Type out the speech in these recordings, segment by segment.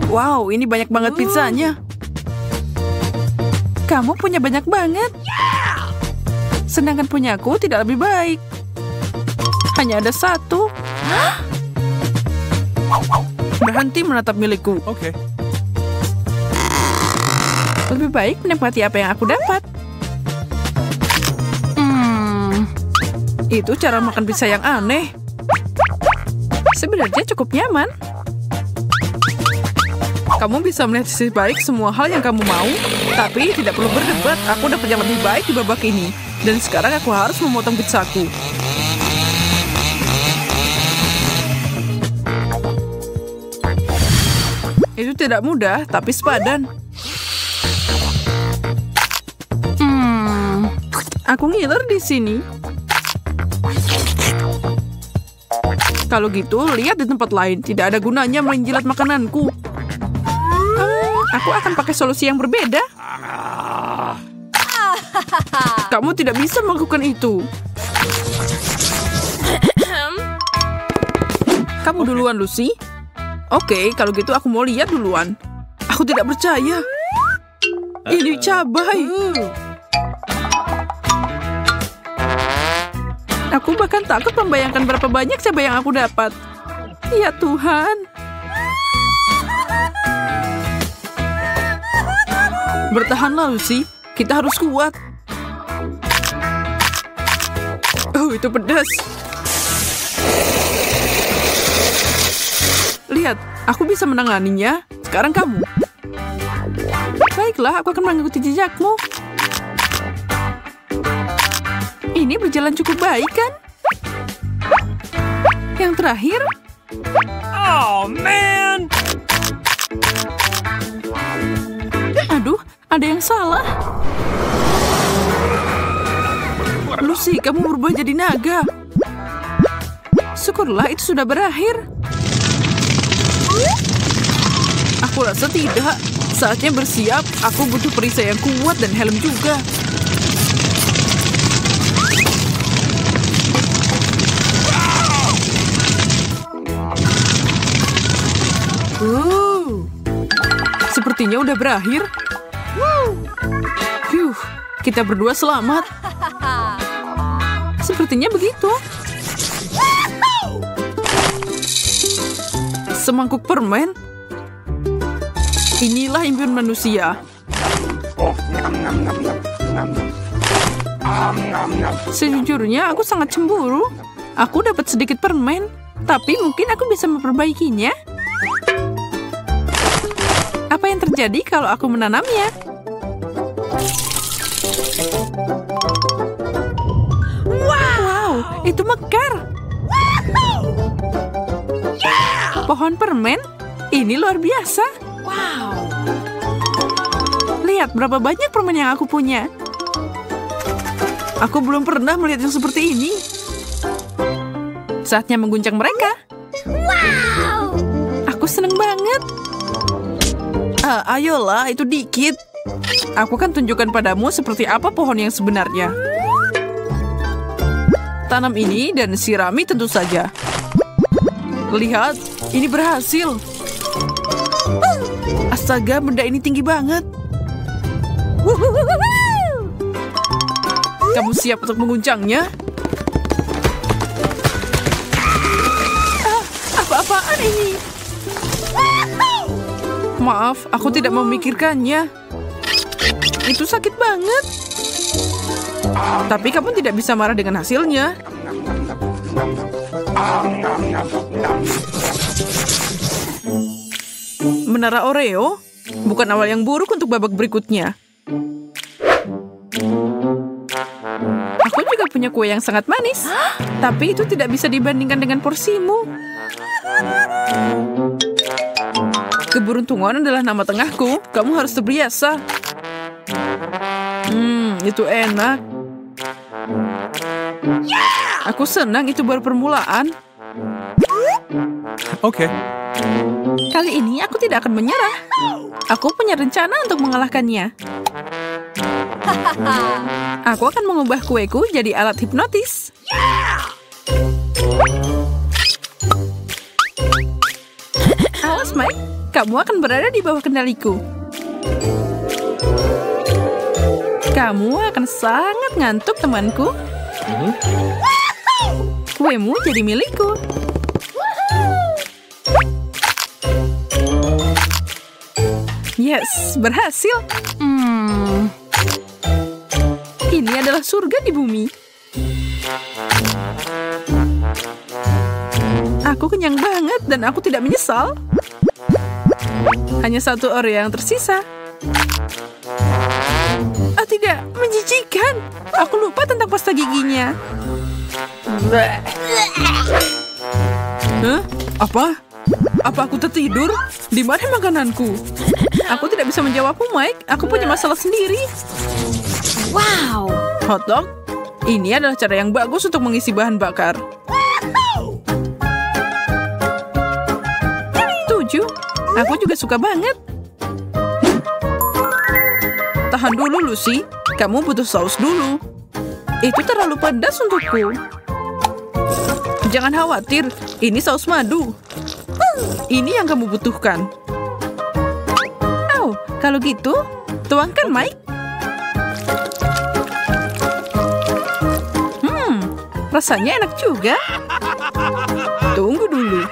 Wow, ini banyak banget pizzanya. Kamu punya banyak banget. Sedangkan punyaku tidak lebih baik. Hanya ada satu. Berhenti menatap milikku. Oke. Lebih baik menikmati apa yang aku dapat. Itu cara makan pizza yang aneh. Sebenarnya cukup nyaman. Kamu bisa melihat sisi baik semua hal yang kamu mau, tapi tidak perlu berdebat. Aku dapat yang lebih baik di babak ini. Dan sekarang aku harus memotong pizzaku. Itu tidak mudah, tapi sepadan. Aku ngiler di sini. Kalau gitu, lihat di tempat lain. Tidak ada gunanya menjilat makananku. Aku akan pakai solusi yang berbeda. Kamu tidak bisa melakukan itu. Kamu duluan, Lucy. Oke, kalau gitu aku mau lihat duluan. Aku tidak percaya. Ini cabai. Aku bahkan takut membayangkan berapa banyak cabai yang aku dapat. Ya Tuhan. Bertahanlah, Lucy. Kita harus kuat. Oh, itu pedas. Lihat, aku bisa menanganinya. Sekarang kamu. Baiklah, aku akan mengikuti jejakmu. Ini berjalan cukup baik, kan? Yang terakhir. Oh, man! Aduh, ada yang salah. Lucy, kamu berubah jadi naga. Syukurlah itu sudah berakhir. Aku rasa tidak. Saatnya bersiap. Aku butuh perisai yang kuat dan helm juga. Sepertinya udah berakhir. Kita berdua selamat. Sepertinya begitu. Semangkuk permen. Inilah impian manusia. Sejujurnya aku sangat cemburu. Aku dapat sedikit permen, tapi mungkin aku bisa memperbaikinya. Apa yang terjadi kalau aku menanamnya? Wow, itu mekar. Pohon permen? Ini luar biasa. Wow. Lihat berapa banyak permen yang aku punya. Aku belum pernah melihat yang seperti ini. Saatnya mengguncang mereka. Wow. Aku seneng banget. Ayolah, itu dikit. Aku akan tunjukkan padamu seperti apa pohon yang sebenarnya. Tanam ini dan sirami tentu saja. Lihat, ini berhasil. Astaga, benda ini tinggi banget. Kamu siap untuk mengguncangnya? Apa-apaan ini? Maaf, aku tidak memikirkannya. Itu sakit banget. Tapi kamu tidak bisa marah dengan hasilnya. Menara Oreo bukan awal yang buruk untuk babak berikutnya. Aku juga punya kue yang sangat manis. Tapi itu tidak bisa dibandingkan dengan porsimu. Keberuntungan adalah nama tengahku. Kamu harus terbiasa. Itu enak. Aku senang itu baru permulaan. Oke. Kali ini aku tidak akan menyerah. Aku punya rencana untuk mengalahkannya. Aku akan mengubah kueku jadi alat hipnotis. Awas, Mike. Kamu akan berada di bawah kendaliku. Kamu akan sangat ngantuk, temanku. Kuemu jadi milikku. Yes, berhasil. Ini adalah surga di bumi. Aku kenyang banget dan aku tidak menyesal. Hanya satu area yang tersisa. Ah, tidak, menjijikan. Aku lupa tentang pasta giginya. Hah? Apa? Apa aku tertidur? Di mana makananku? Aku tidak bisa menjawabmu, Mike. Aku punya masalah sendiri. Wow. Hotdog? Ini adalah cara yang bagus untuk mengisi bahan bakar. 7. Aku juga suka banget. Tahan dulu, Lucy. Kamu butuh saus dulu. Itu terlalu pedas untukku. Jangan khawatir, ini saus madu. Ini yang kamu butuhkan. Oh, kalau gitu, tuangkan, Mike. Rasanya enak juga. Tunggu dulu.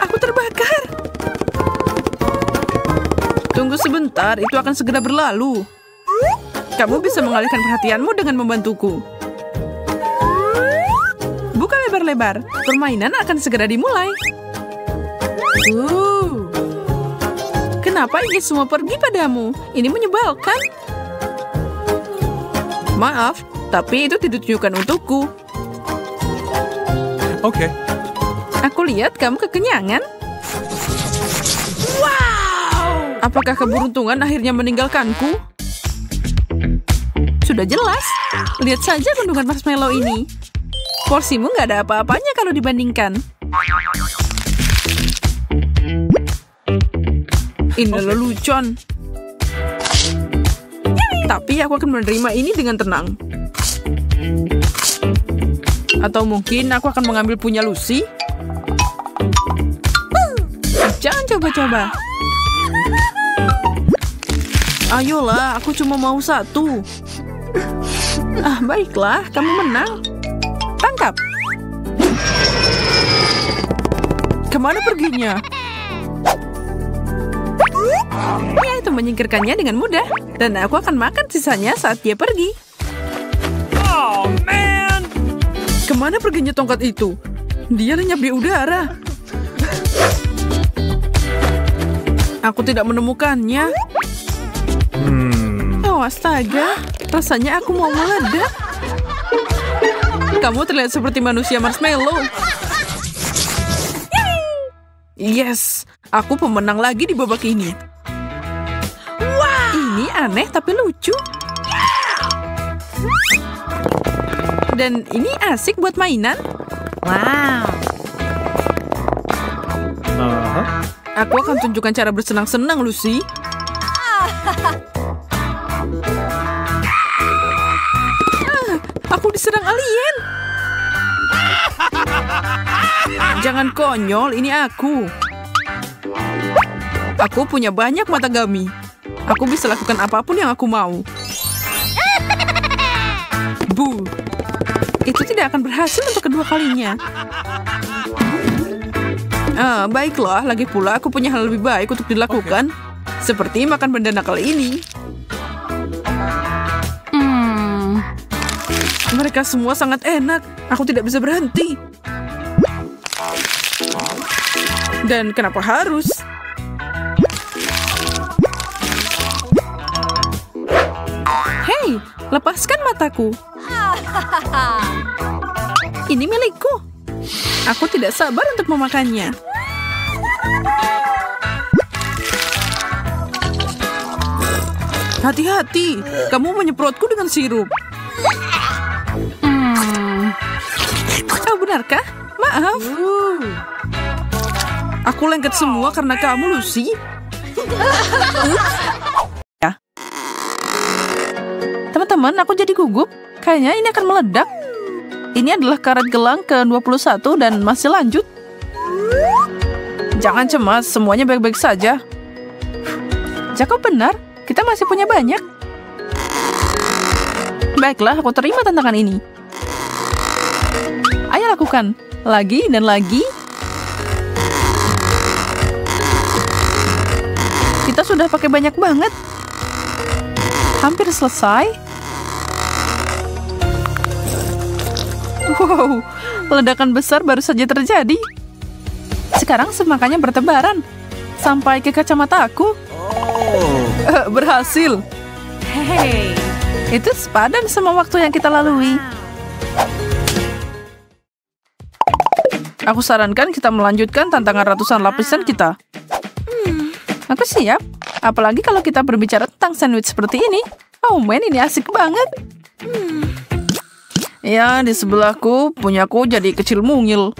Aku terbakar. Tunggu sebentar, itu akan segera berlalu. Kamu bisa mengalihkan perhatianmu dengan membantuku. Buka lebar-lebar. Permainan akan segera dimulai. Kenapa ini semua pergi padamu? Ini menyebalkan. Maaf, tapi itu ditujukan untukku. Okay. Aku lihat kamu kekenyangan. Wow! Apakah keberuntungan akhirnya meninggalkanku? Sudah jelas. Lihat saja kandungan marshmallow ini. Porsimu nggak ada apa-apanya kalau dibandingkan. Ini lelucon. Tapi aku akan menerima ini dengan tenang. Atau mungkin aku akan mengambil punya Lucy. Jangan coba-coba. Ayolah, aku cuma mau satu. Ah, baiklah, kamu menang. Tangkap. Kemana perginya? Ya, itu menyingkirkannya dengan mudah. Dan aku akan makan sisanya saat dia pergi. Oh, man! Kemana perginya tongkat itu? Dia lenyap di udara. Aku tidak menemukannya. Oh, astaga. Rasanya aku mau meledak. Kamu terlihat seperti manusia marshmallow. Yes, aku pemenang lagi di babak ini. Wow, ini aneh tapi lucu. Dan ini asik buat mainan. Wow. Aku akan tunjukkan cara bersenang-senang, Lucy. Aku diserang alien. Jangan konyol, ini aku. Aku punya banyak mata gami. Aku bisa lakukan apapun yang aku mau. Bu, itu tidak akan berhasil untuk kedua kalinya. Baiklah, lagi pula aku punya hal lebih baik untuk dilakukan. Seperti makan benda nakal ini. Mereka semua sangat enak. Aku tidak bisa berhenti. Dan kenapa harus? Hei, lepaskan mataku. Ini milikku. Aku tidak sabar untuk memakannya. Hati-hati, kamu menyemprotku dengan sirup. Oh, benarkah? Maaf. Aku lengket semua karena kamu, Lucy. Ya. Teman-teman, aku jadi gugup. Kayaknya ini akan meledak. Ini adalah karet gelang ke-21 dan masih lanjut. Jangan cemas, semuanya baik-baik saja. Jacob benar, kita masih punya banyak. Baiklah, aku terima tantangan ini. Ayo lakukan. Lagi dan lagi. Kita sudah pakai banyak banget. Hampir selesai. Wow, ledakan besar baru saja terjadi. Sekarang semakannya bertebaran. Sampai ke kacamataku. Berhasil. Hey. Itu sepadan sama waktu yang kita lalui. Aku sarankan kita melanjutkan tantangan ratusan lapisan kita. Aku siap. Apalagi kalau kita berbicara tentang sandwich seperti ini. Oh man, ini asik banget. Ya, di sebelahku, punyaku jadi kecil mungil.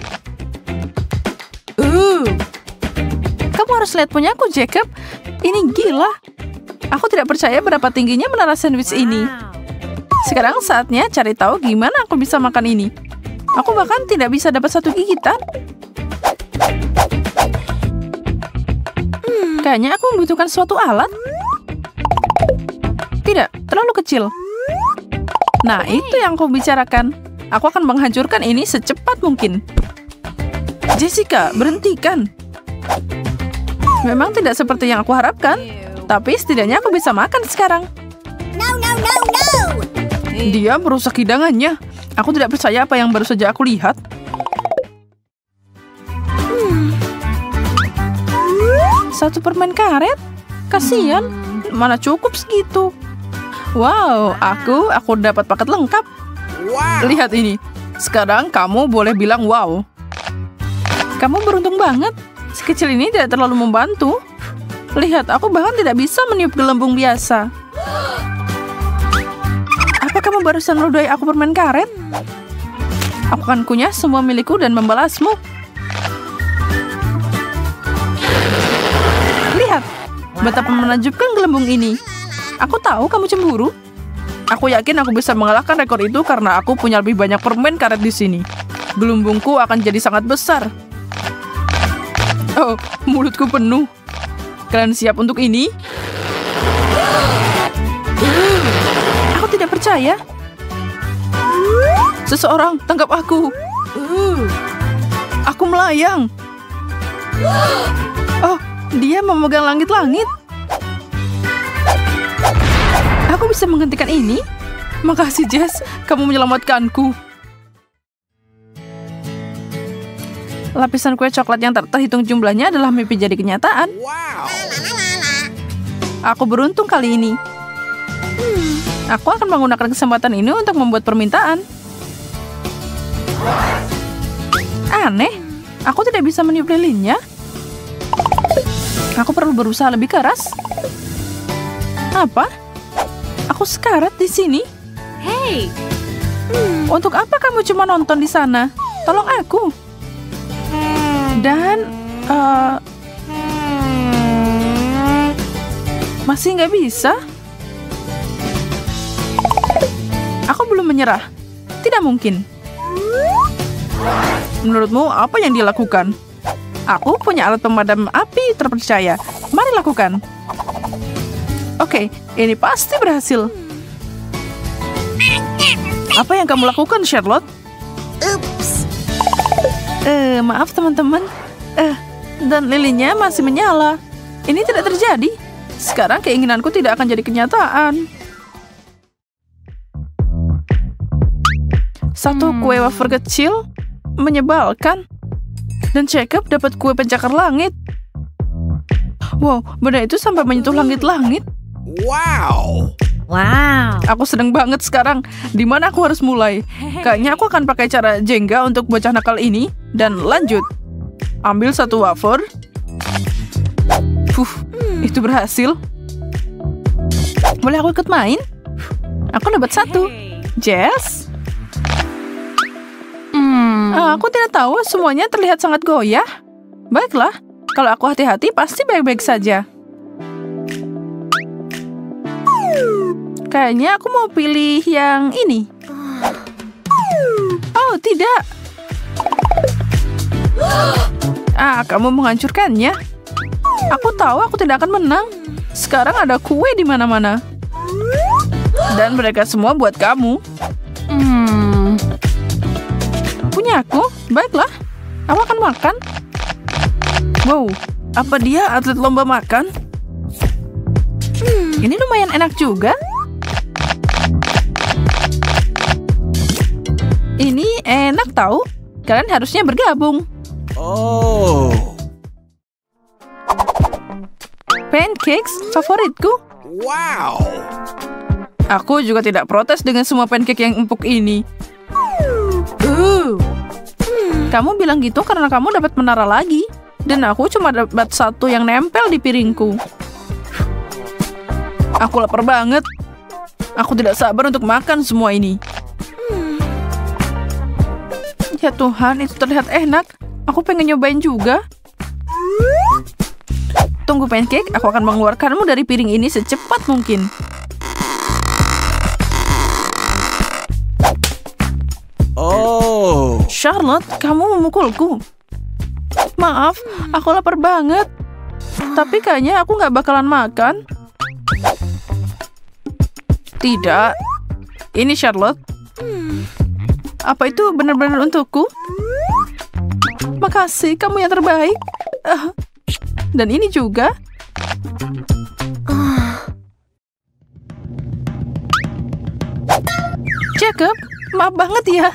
Kamu harus lihat punyaku, Jacob. Ini gila. Aku tidak percaya berapa tingginya menara sandwich ini. Sekarang saatnya cari tahu gimana aku bisa makan ini. Aku bahkan tidak bisa dapat satu gigitan. Kayaknya aku membutuhkan suatu alat. Tidak, terlalu kecil. Nah, itu yang aku bicarakan. Aku akan menghancurkan ini secepat mungkin. Jessica, berhentikan. Memang tidak seperti yang aku harapkan. Tapi setidaknya aku bisa makan sekarang. No. Dia merusak hidangannya. Aku tidak percaya apa yang baru saja aku lihat. Satu permen karet? Kasian, mana cukup segitu. Wow, aku dapat paket lengkap. Lihat ini. Sekarang kamu boleh bilang wow. Kamu beruntung banget. Sekecil ini tidak terlalu membantu. Lihat, aku bahkan tidak bisa meniup gelembung biasa. Apa kamu barusan meludahi aku permen karet? Aku akan kunyah semua milikku dan membalasmu. Lihat, betapa menakjubkan gelembung ini. Aku tahu kamu cemburu. Aku yakin aku bisa mengalahkan rekor itu karena aku punya lebih banyak permen karet di sini. Gelembungku akan jadi sangat besar. Oh, mulutku penuh. Kalian siap untuk ini? Aku tidak percaya. Seseorang tangkap aku. Aku melayang. Oh, dia memegang langit-langit. Aku bisa menghentikan ini? Makasih, Jess. Kamu menyelamatkanku. Lapisan kue coklat yang tak terhitung jumlahnya adalah mimpi jadi kenyataan. Aku beruntung kali ini. Aku akan menggunakan kesempatan ini untuk membuat permintaan. Aneh, aku tidak bisa meniup lilinnya. Aku perlu berusaha lebih keras. Apa? Aku sekarat di sini. Hey. Untuk apa kamu cuma nonton di sana? Tolong aku. Dan masih nggak bisa. Aku belum menyerah. Tidak mungkin. Menurutmu apa yang dia lakukan? Aku punya alat pemadam api terpercaya. Mari lakukan. Oke, ini pasti berhasil. Apa yang kamu lakukan, Charlotte? Maaf teman-teman. Dan lilinnya masih menyala. Ini tidak terjadi. Sekarang keinginanku tidak akan jadi kenyataan. Satu kue wafer kecil menyebalkan. Dan Jacob dapat kue pencakar langit. Wow, benda itu sampai menyentuh langit-langit. Wow. Aku sedang banget sekarang. Di mana aku harus mulai? Kayaknya aku akan pakai cara Jenga untuk bocah nakal ini. Dan lanjut. Ambil satu wafer. Itu berhasil. Boleh aku ikut main? Aku dapat satu. Jess? Aku tidak tahu, semuanya terlihat sangat goyah. Baiklah, kalau aku hati-hati pasti baik-baik saja. Kayaknya aku mau pilih yang ini. Oh, tidak. Kamu menghancurkannya. Aku tahu aku tidak akan menang. Sekarang ada kue di mana-mana. Dan mereka semua buat kamu. Punya aku? Baiklah. Aku akan makan. Wow, apa dia atlet lomba makan? Ini lumayan enak juga. Ini enak tahu. Kalian harusnya bergabung. Oh. Pancakes favoritku. Wow. Aku juga tidak protes dengan semua pancake yang empuk ini. Kamu bilang gitu karena kamu dapat menara lagi. Dan aku cuma dapat satu yang nempel di piringku. Aku lapar banget. Aku tidak sabar untuk makan semua ini. Ya Tuhan, itu terlihat enak. Aku pengen nyobain juga. Tunggu pancake, aku akan mengeluarkanmu dari piring ini secepat mungkin. Oh. Charlotte, kamu memukulku. Maaf, aku lapar banget. Tapi kayaknya aku nggak bakalan makan. Tidak. Ini Charlotte. Apa itu benar-benar untukku? Makasih, kamu yang terbaik. Dan ini juga. Jacob, maaf banget ya.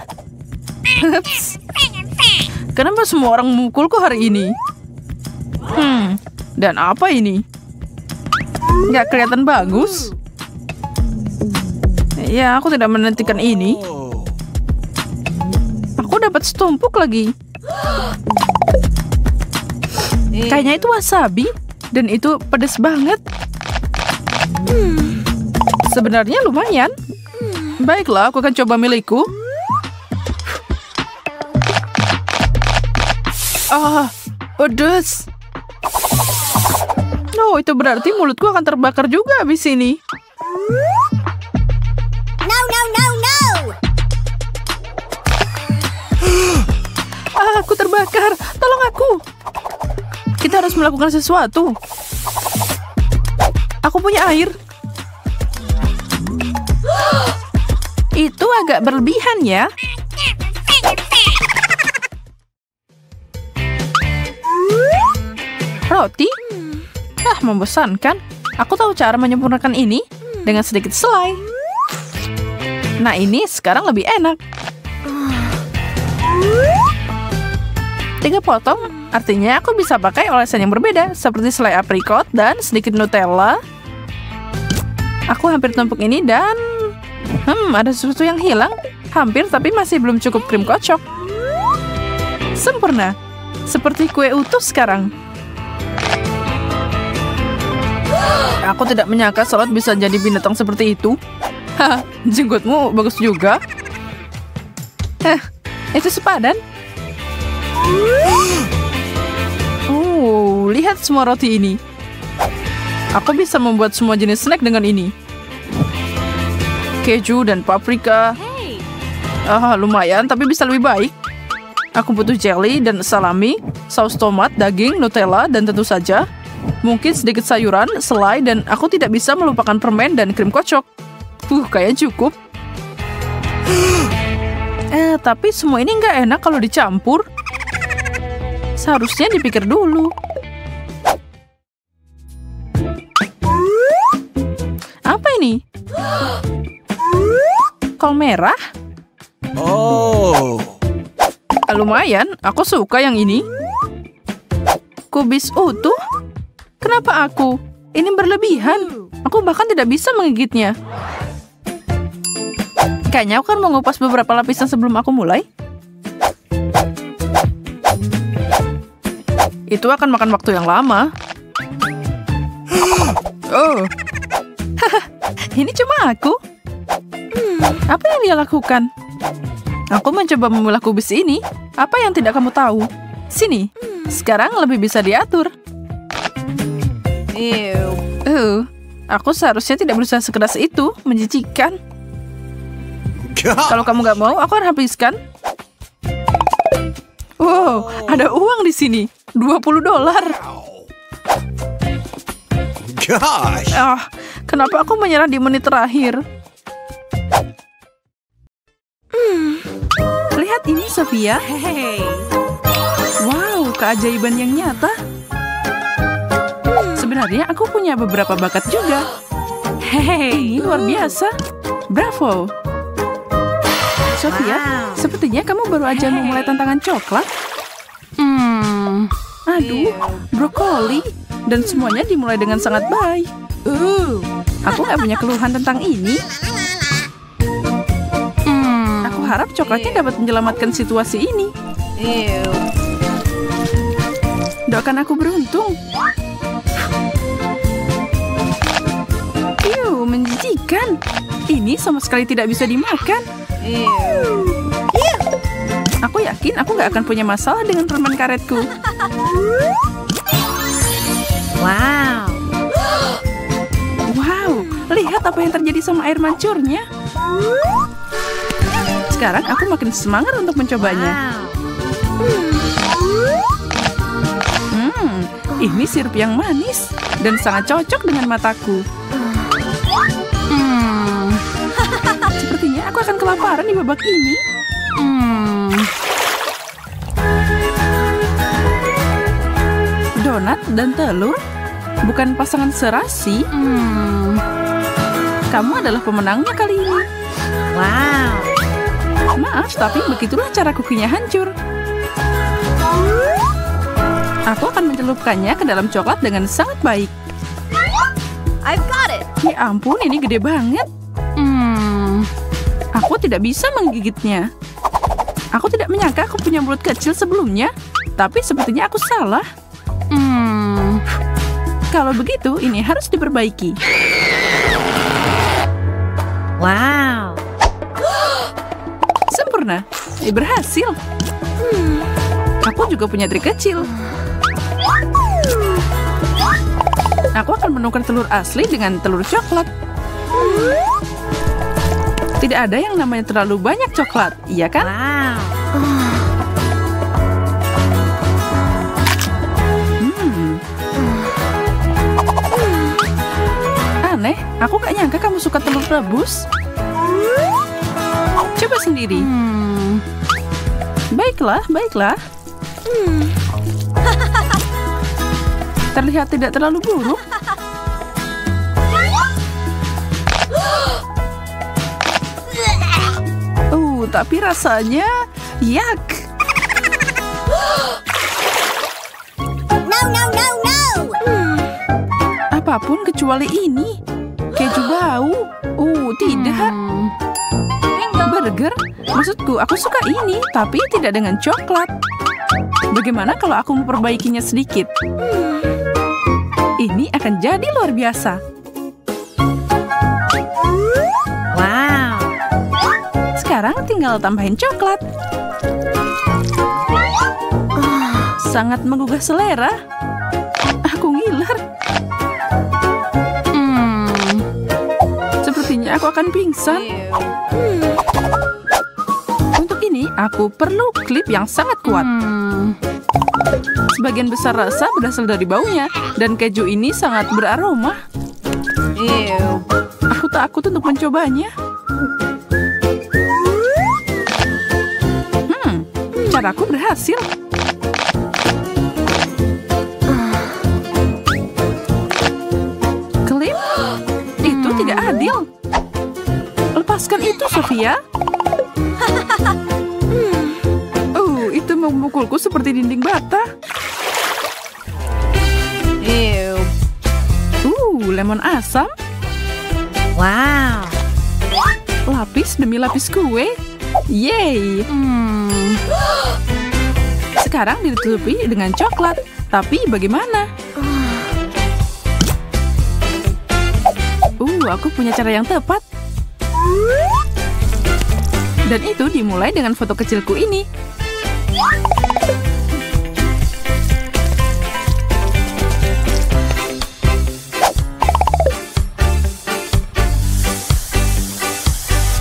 Kenapa semua orang memukulku hari ini? Dan apa ini? Nggak kelihatan bagus. Ya, aku tidak menantikan ini. Aku dapat setumpuk lagi. Kayaknya itu wasabi. Dan itu pedas banget. Sebenarnya lumayan. Baiklah, aku akan coba milikku. Pedas. No, itu berarti mulutku akan terbakar juga habis ini. No, no, no, no! Aku terbakar. Tolong aku. Kita harus melakukan sesuatu. Aku punya air. Itu agak berlebihan ya. Roti? Membosankan. Aku tahu cara menyempurnakan ini dengan sedikit selai. Nah, ini sekarang lebih enak. 3 potong, artinya aku bisa pakai olesan yang berbeda, seperti selai aprikot dan sedikit Nutella. Aku hampir tumpuk ini dan... ada sesuatu yang hilang. Hampir, tapi masih belum cukup krim kocok. Sempurna. Seperti kue utuh sekarang. Aku tidak menyangka Charlotte bisa jadi binatang seperti itu. Jenggotmu bagus juga. Itu sepadan. Lihat semua roti ini. Aku bisa membuat semua jenis snack dengan ini. Keju dan paprika. Lumayan, tapi bisa lebih baik. Aku butuh jelly dan salami, saus tomat, daging, Nutella, dan tentu saja mungkin sedikit sayuran, selai, dan aku tidak bisa melupakan permen dan krim kocok. Kayaknya cukup. Tapi semua ini nggak enak kalau dicampur. Seharusnya dipikir dulu. Apa ini? Kol merah? Oh. Lumayan, aku suka yang ini. Kubis utuh? Kenapa aku? Ini berlebihan. Aku bahkan tidak bisa menggigitnya. Kayaknya aku akan mengupas beberapa lapisan sebelum aku mulai. Itu akan makan waktu yang lama. Ini cuma aku. Apa yang dia lakukan? Aku mencoba memilah kubis ini. Apa yang tidak kamu tahu? Sini. Sekarang lebih bisa diatur. Aku seharusnya tidak berusaha sekeras itu. Menjijikkan. Kalau kamu nggak mau, aku akan habiskan. Wow, ada uang di sini. $20. Gosh. Kenapa aku menyerah di menit terakhir? Lihat ini, Sophia. Hey. Wow, keajaiban yang nyata. Sebenarnya aku punya beberapa bakat juga. Hey. Ini luar biasa. Bravo. Sophia, Wow. sepertinya kamu baru aja memulai tantangan coklat. Aduh, brokoli. Dan semuanya dimulai dengan sangat baik. Aku nggak punya keluhan tentang ini. Aku harap coklatnya dapat menyelamatkan situasi ini. Ew. Doakan aku beruntung. Menjijikan. Ini sama sekali tidak bisa dimakan. Ew. Aku yakin aku nggak akan punya masalah dengan permen karetku. Wow. Wow, lihat apa yang terjadi sama air mancurnya. Sekarang aku makin semangat untuk mencobanya. Ini sirup yang manis dan sangat cocok dengan mataku. Sepertinya aku akan kelaparan di babak ini. Donat dan telur bukan pasangan serasi. Kamu adalah pemenangnya kali ini. Wow. Maaf, tapi begitulah cara kukinya hancur. Aku akan mencelupkannya ke dalam coklat dengan sangat baik. I've got it. Ya ampun, ini gede banget. Aku tidak bisa menggigitnya. Aku tidak menyangka aku punya mulut kecil sebelumnya, tapi sepertinya aku salah. Kalau begitu, ini harus diperbaiki. Wow. Sempurna. Berhasil. Aku juga punya trik kecil. Aku akan menukar telur asli dengan telur coklat. Tidak ada yang namanya terlalu banyak coklat, iya kan? Wow. Aneh, aku gak nyangka kamu suka telur rebus. Coba sendiri. Baiklah, baiklah. Terlihat tidak terlalu buruk. Tapi rasanya yak. No. Apapun kecuali ini. Keju bau. Tidak. Burger? Maksudku, aku suka ini, tapi tidak dengan coklat. Bagaimana kalau aku memperbaikinya sedikit? Ini akan jadi luar biasa. Wow. Sekarang tinggal tambahin coklat. Sangat menggugah selera. Aku ngiler. Sepertinya aku akan pingsan. Untuk ini, aku perlu klip yang sangat kuat. Sebagian besar rasa berasal dari baunya, dan keju ini sangat beraroma. Aku takut untuk mencobanya. Caraku berhasil. Klip? Itu tidak adil. Lepaskan itu, Sophia. Itu memukulku seperti dinding bata. Lemon asam. Wow. Lapis demi lapis kue. Yeay. Sekarang ditutupi dengan coklat. Tapi bagaimana? Aku punya cara yang tepat. Dan itu dimulai dengan foto kecilku ini.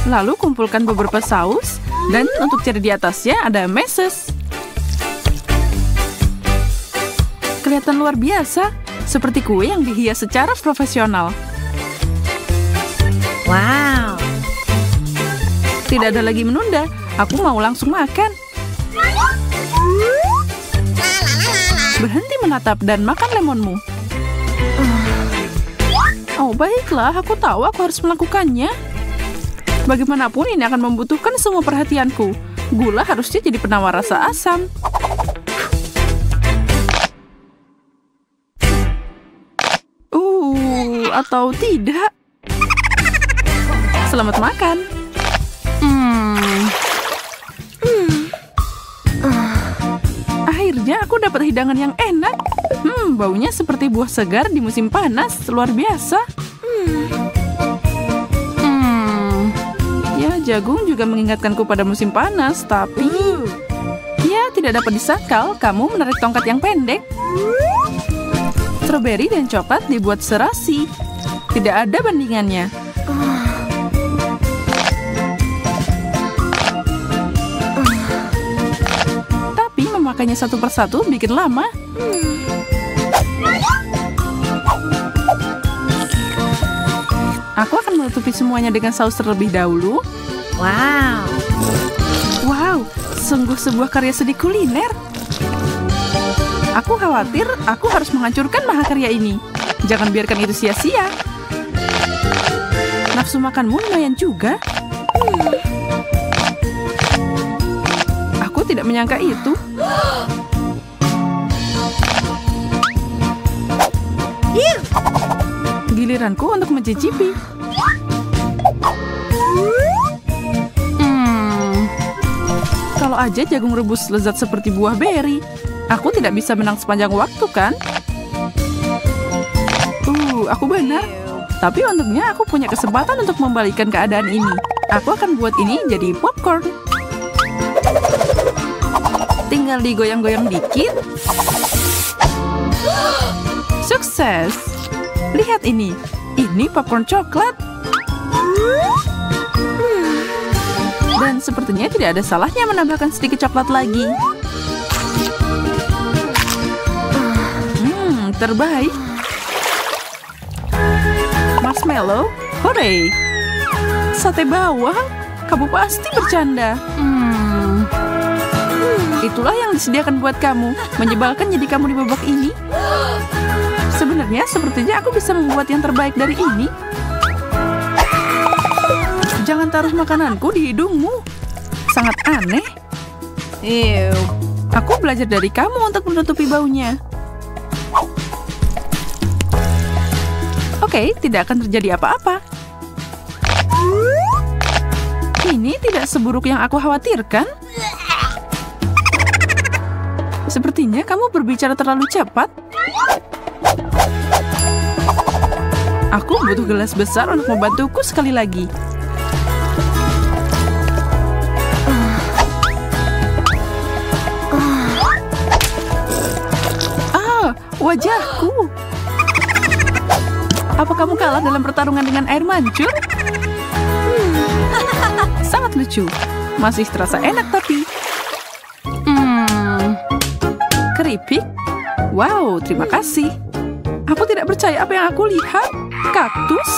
Lalu kumpulkan beberapa saus. Dan untuk cara di atasnya ada meses. Kelihatan luar biasa, seperti kue yang dihias secara profesional. Wow. Tidak ada lagi menunda, aku mau langsung makan. Berhenti menatap dan makan lemonmu. Oh, baiklah, aku tahu aku harus melakukannya. Bagaimanapun ini akan membutuhkan semua perhatianku. Gula harusnya jadi penawar rasa asam. Atau tidak. Selamat makan. Akhirnya aku dapat hidangan yang enak. Baunya seperti buah segar di musim panas. Luar biasa. Ya, jagung juga mengingatkanku pada musim panas, tapi ya, tidak dapat disangkal kamu menarik tongkat yang pendek. Stroberi dan coklat dibuat serasi. Tidak ada bandingannya. Tapi memakainya satu persatu bikin lama. Aku akan menutupi semuanya dengan saus terlebih dahulu. Wow. Wow, sungguh sebuah karya seni kuliner. Aku khawatir aku harus menghancurkan mahakarya ini. Jangan biarkan itu sia-sia. Nafsu makanmu lumayan juga. Aku tidak menyangka itu. Giliranku untuk mencicipi. Kalau aja jagung rebus lezat seperti buah beri. Aku tidak bisa menang sepanjang waktu, kan? Aku benar. Tapi untungnya aku punya kesempatan untuk membalikkan keadaan ini. Aku akan buat ini jadi popcorn. Tinggal digoyang-goyang dikit. Sukses! Lihat ini. Ini popcorn coklat. Dan sepertinya tidak ada salahnya menambahkan sedikit coklat lagi. Terbaik. Marshmallow, hore! Sate bawang, kamu pasti bercanda. Itulah yang disediakan buat kamu. Menyebalkan jadi kamu di babak ini. Sebenarnya sepertinya aku bisa membuat yang terbaik dari ini. Jangan taruh makananku di hidungmu. Sangat aneh. Aku belajar dari kamu untuk menutupi baunya. Oke, tidak akan terjadi apa-apa. Ini tidak seburuk yang aku khawatirkan. Sepertinya kamu berbicara terlalu cepat. Aku butuh gelas besar untuk membantuku sekali lagi. Wajahku. Apa kamu kalah dalam pertarungan dengan air mancur? Sangat lucu. Masih terasa enak tapi. Keripik? Wow, terima kasih. Aku tidak percaya apa yang aku lihat. Kaktus?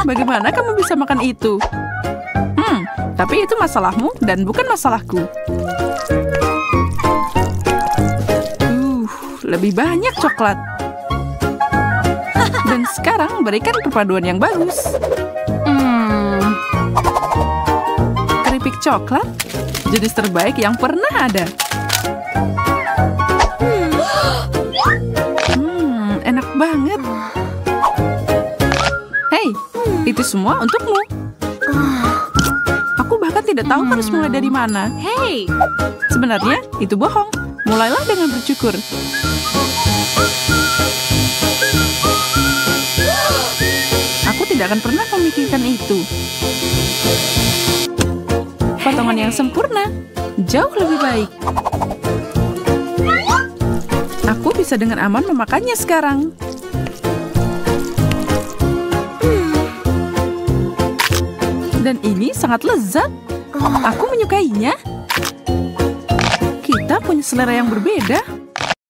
Bagaimana kamu bisa makan itu? Tapi itu masalahmu dan bukan masalahku. Lebih banyak coklat. Dan sekarang berikan perpaduan yang bagus. Keripik coklat, jenis terbaik yang pernah ada. Enak banget. Hei, itu semua untukmu. Aku bahkan tidak tahu harus mulai dari mana. Hey, Sebenarnya itu bohong. Mulailah dengan bersyukur. Aku tidak akan pernah memikirkan itu. Potongan yang sempurna, jauh lebih baik. Aku bisa dengan aman memakannya sekarang. Dan ini sangat lezat. Aku menyukainya. Kita punya selera yang berbeda.